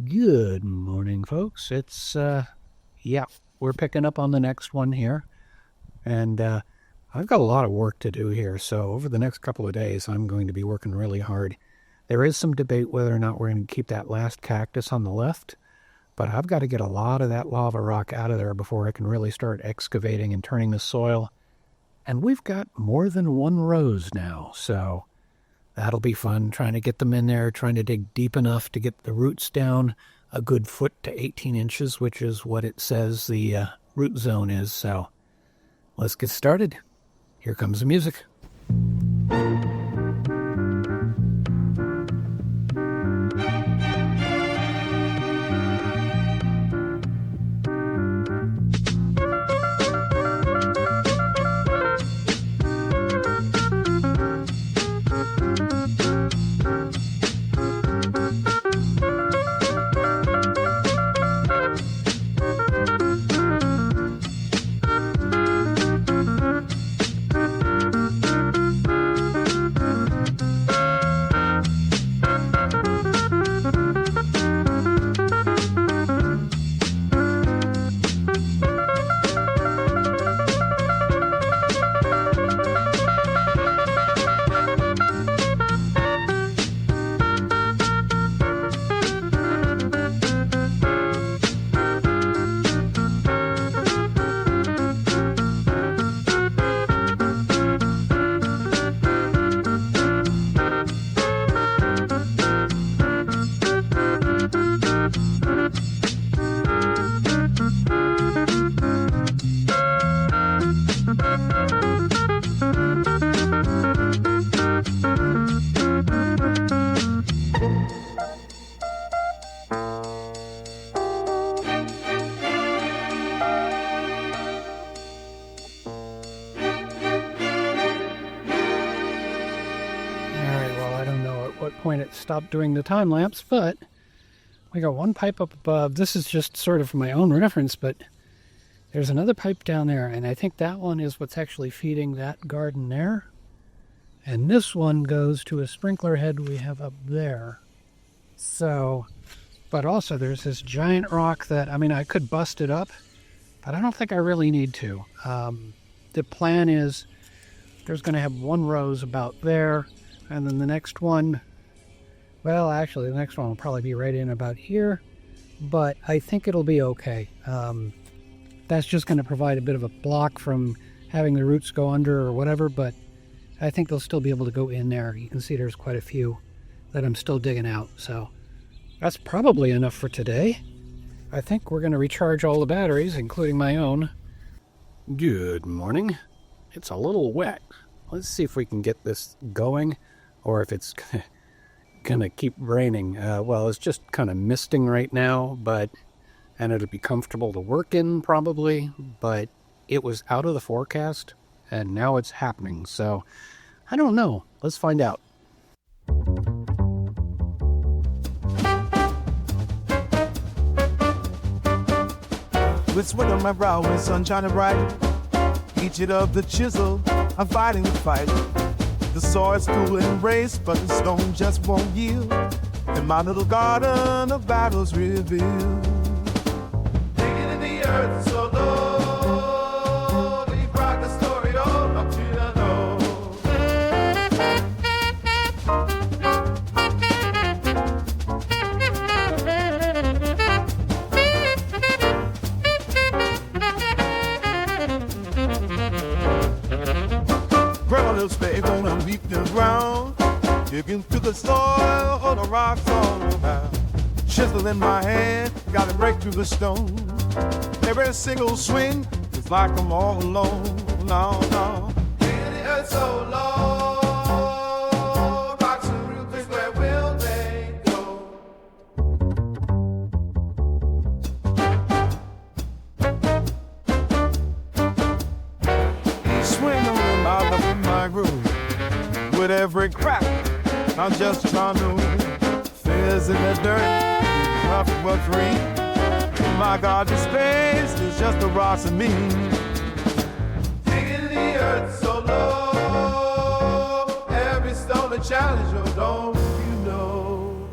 Good morning, folks. We're picking up on the next one here. And I've got a lot of work to do here. So over the next couple of days, I'm going to be working really hard. There is some debate whether or not we're going to keep that last cactus on the left. But I've got to get a lot of that lava rock out of there before I can really start excavating and turning the soil. And we've got more than one rose now, so that'll be fun, trying to get them in there, trying to dig deep enough to get the roots down a good foot to 18 inches, which is what it says the root zone is. So let's get started. Here comes the music. Point it stopped doing the time lapse, but we got one pipe up above. This is just sort of for my own reference, but there's another pipe down there, and I think that one is what's actually feeding that garden there. And this one goes to a sprinkler head we have up there. So, but also there's this giant rock that, I could bust it up, but I don't think I really need to. The plan is there's going to have one rose about there, and then the next one, well, actually, the next one will probably be right in about here, but I think it'll be okay. That's just going to provide a bit of a block from having the roots go under or whatever, but I think they'll still be able to go in there. You can see there's quite a few that I'm still digging out, so that's probably enough for today. I think we're going to recharge all the batteries, including my own. Good morning. It's a little wet. Let's see if we can get this going, or if it's gonna keep raining. Well, it's just kind of misting right now, and it'll be comfortable to work in probably, but it was out of the forecast and now it's happening, so I don't know. Let's find out. With sweat on my brow and sun shining bright, each hit of the chisel, I'm fighting the fight. The sword's to embrace, but the stone just won't yield. In my little garden of battles revealed. Digging in the earth so low, they brought the story all up to the little spade gonna beat the ground, digging through the soil or the rocks all around. Chisel in my hand, gotta break through the stone. Every single swing is like I'm all alone. No, no. Digging the earth so low, rocks and real place, where will they go? Swing on them out of my groove. With every crack, I'm just trying to fizz in the dirt, rough but free. My God, the space is just a rocks and me. Digging the earth so low, every stone a challenge, oh, don't you know?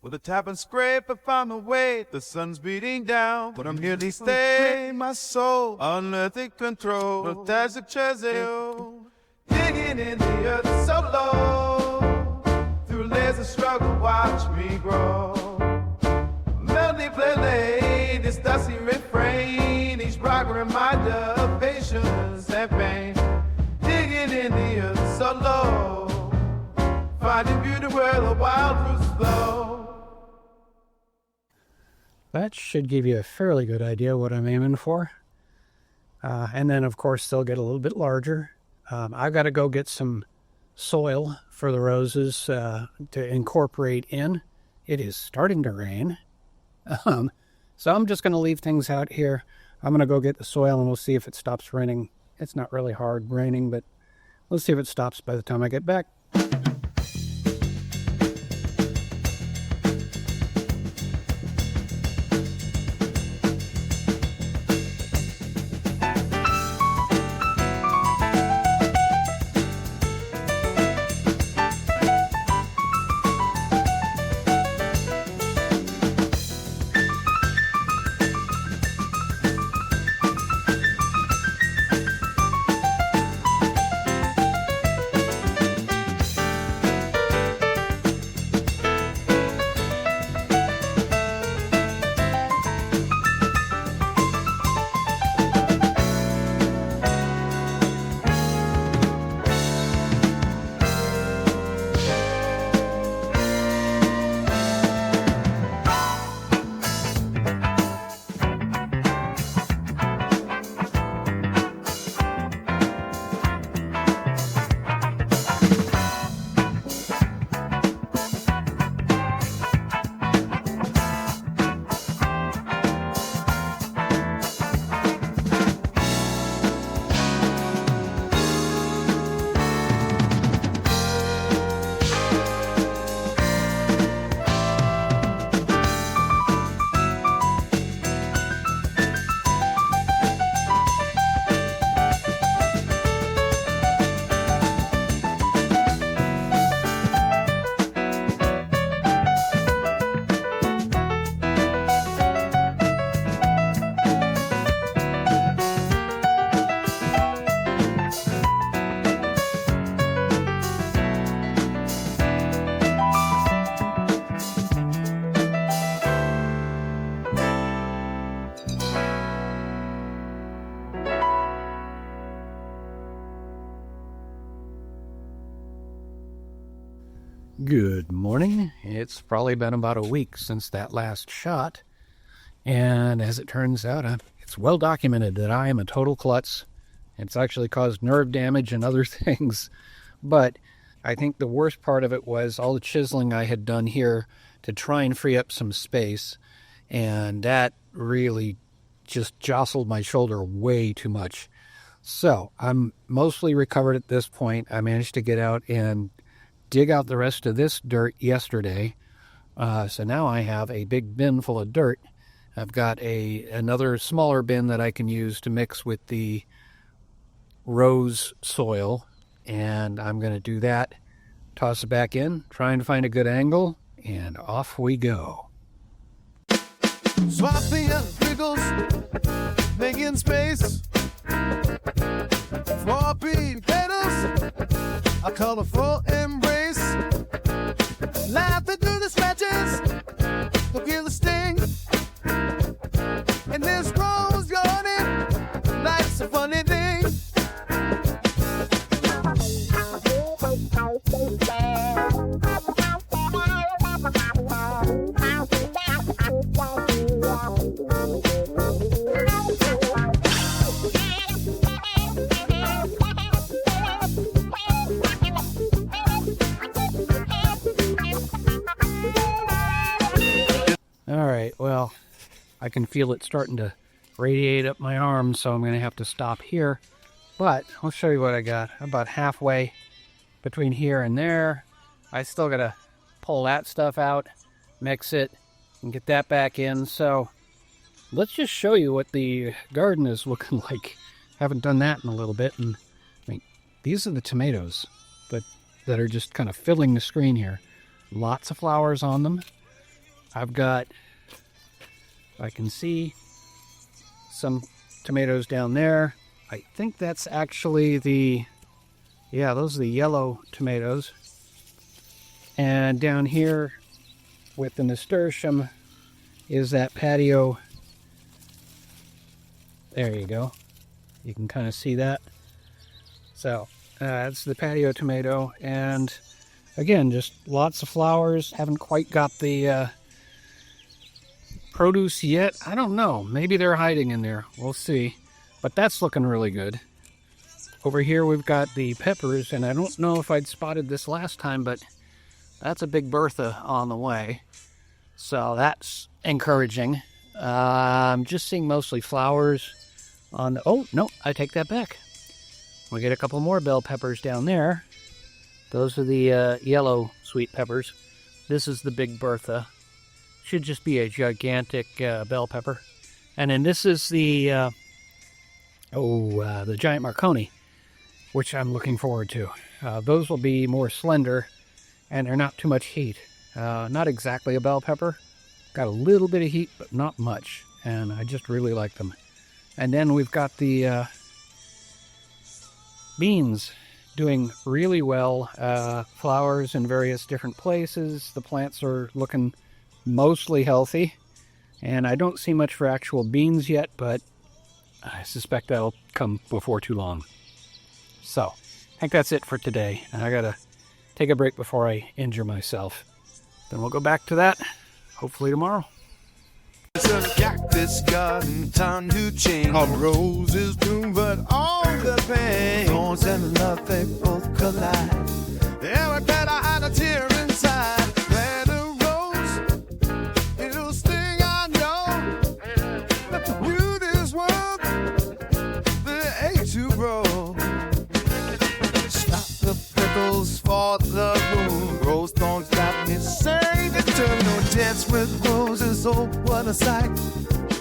With a tap and scrape, I found a way. The sun's beating down, but I'm here to stay. My soul, unearthly control. Fantastic treasure, digging in the earth so low. Through layers of struggle, watch me grow. Melody play, this dusty refrain. Each rock reminder of patience and pain. Digging in the earth so low. Finding beauty where the wild roots flow. That should give you a fairly good idea what I'm aiming for. And then, of course, they'll get a little bit larger. I've got to go get some soil for the roses to incorporate in. It is starting to rain. So I'm just going to leave things out here. I'm going to go get the soil and we'll see if it stops raining. It's not really hard raining, but we'll see if it stops by the time I get back. Good morning. It's probably been about a week since that last shot. And as it turns out, it's well documented that I am a total klutz. It's actually caused nerve damage and other things. But I think the worst part of it was all the chiseling I had done here to try and free up some space. And that really just jostled my shoulder way too much. So I'm mostly recovered at this point. I managed to get out and dig out the rest of this dirt yesterday. So now I have a big bin full of dirt. I've got another smaller bin that I can use to mix with the rose soil. And I'm going to do that, toss it back in, try and find a good angle, and off we go. Swapping up wriggles, making space for beat petals, a colorful embrace. Laughing through the scratches, forgive the sting. And this rose yawning, life's a funny thing. All right, well, I can feel it starting to radiate up my arm, so I'm going to have to stop here. But I'll show you what I got. About halfway between here and there. I still got to pull that stuff out, mix it, and get that back in. So let's just show you what the garden is looking like. Haven't done that in a little bit. And I mean, these are the tomatoes that are just kind of filling the screen here. Lots of flowers on them. I've got, I can see some tomatoes down there. I think that's actually the, yeah, those are the yellow tomatoes. And down here with the nasturtium is that patio. There you go. You can kind of see that. So that's the patio tomato. And again, just lots of flowers. Haven't quite got the produce yet. I don't know. Maybe they're hiding in there. We'll see. But that's looking really good. Over here we've got the peppers, and I don't know if I'd spotted this last time, but that's a big Bertha on the way. So that's encouraging. I'm just seeing mostly flowers on the, oh, no, I take that back. We get a couple more bell peppers down there. Those are the yellow sweet peppers. This is the big Bertha. Should just be a gigantic bell pepper. And then this is the giant Marconi, which I'm looking forward to. Those will be more slender, and they're not too much heat. Not exactly a bell pepper. Got a little bit of heat, but not much. And I just really like them. And then we've got the beans doing really well. Flowers in various different places. The plants are looking mostly healthy. And I don't see much for actual beans yet, but I suspect that'll come before too long. So, I think that's it for today. I gotta take a break before I injure myself. Then we'll go back to that, hopefully tomorrow. It's a cactus garden, time to change. All roses bloom, but all the pain. Thorns and love, they both collide. Every petal had a tear inside. Plant a rose, it'll sting, I know. You this world, the ache to grow. Stop the prickles for the moon. Rose thorns got me saying eternal dance with roses. Oh, what a sight.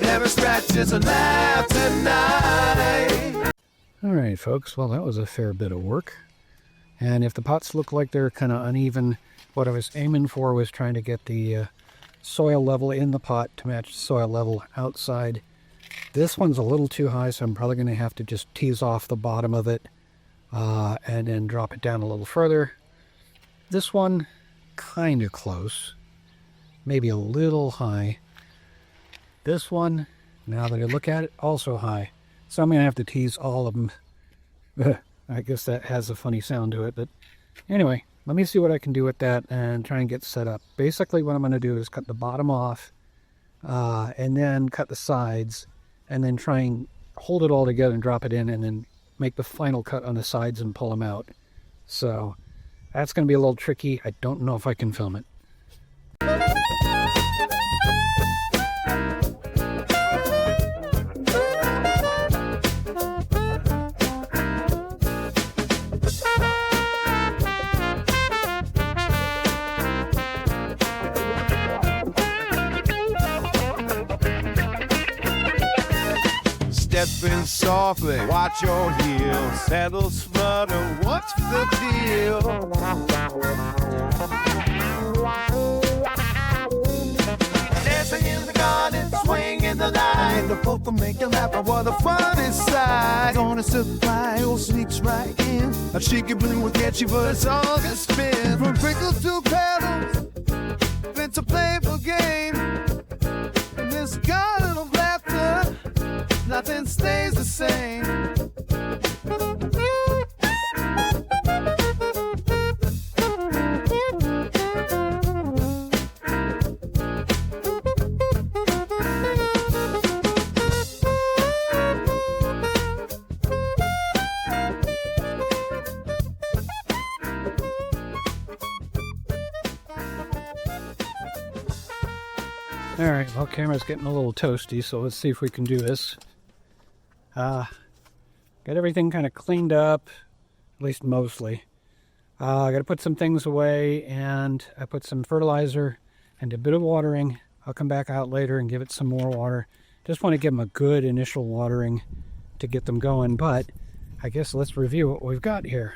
Every scratch is a laugh tonight. All right, folks. Well, that was a fair bit of work. And if the pots look like they're kind of uneven, what I was aiming for was trying to get the soil level in the pot to match the soil level outside. This one's a little too high, so I'm probably going to have to just tease off the bottom of it and then drop it down a little further. This one, kind of close. Maybe a little high. This one, now that I look at it, also high. So I'm going to have to tease all of them. I guess that has a funny sound to it. But anyway, let me see what I can do with that and try and get set up. Basically what I'm going to do is cut the bottom off and then cut the sides and then try and hold it all together and drop it in and then make the final cut on the sides and pull them out. So that's going to be a little tricky. I don't know if I can film it. Stepping softly, watch your heels. Saddles flutter, what's the deal? Dancing in the garden, swing in the light. The folk will make you laugh at what a funny sight. Gonna supply, old sneaks right in. A cheeky blue will get you, but it's all a spin. From prickles to petals, it's a playful game. In this garden of laughter, nothing stays the same. Alright, well, camera's getting a little toasty, so let's see if we can do this. Got everything kind of cleaned up, at least mostly. I got to put some things away, and I put some fertilizer and a bit of watering. I'll come back out later and give it some more water. Just want to give them a good initial watering to get them going, but I guess let's review what we've got here.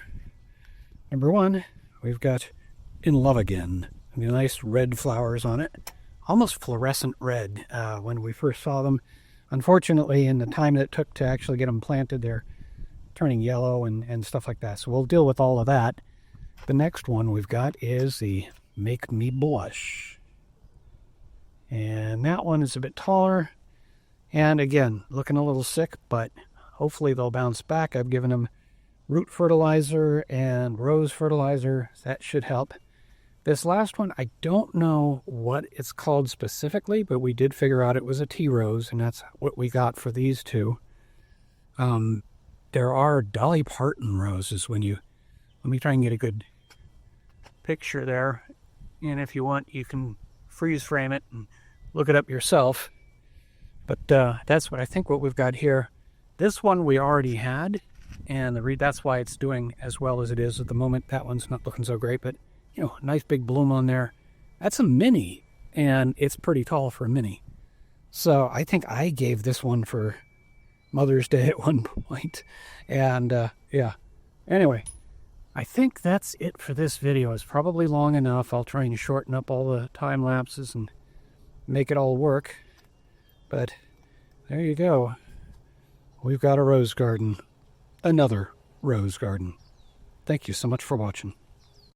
Number one, we've got In Love Again. The nice red flowers on it. almost fluorescent red when we first saw them. Unfortunately, in the time that it took to actually get them planted, they're turning yellow and stuff like that. So we'll deal with all of that. The next one we've got is the Make Me Blush. And that one is a bit taller. And again, looking a little sick, but hopefully they'll bounce back. I've given them root fertilizer and rose fertilizer. That should help. This last one, I don't know what it's called specifically, but we did figure out it was a tea rose, and that's what we got for these two. There are Dolly Parton roses when you... Let me try and get a good picture there. And if you want, you can freeze frame it and look it up yourself. But that's what I think what we've got here. This one we already had, and that's why it's doing as well as it is at the moment. That one's not looking so great, but you know, nice big bloom on there. That's a mini, and it's pretty tall for a mini. So I think I gave this one for Mother's Day at one point. And yeah, anyway, I think that's it for this video. It's probably long enough. I'll try and shorten up all the time lapses and make it all work. But there you go. We've got a rose garden. Another rose garden. Thank you so much for watching.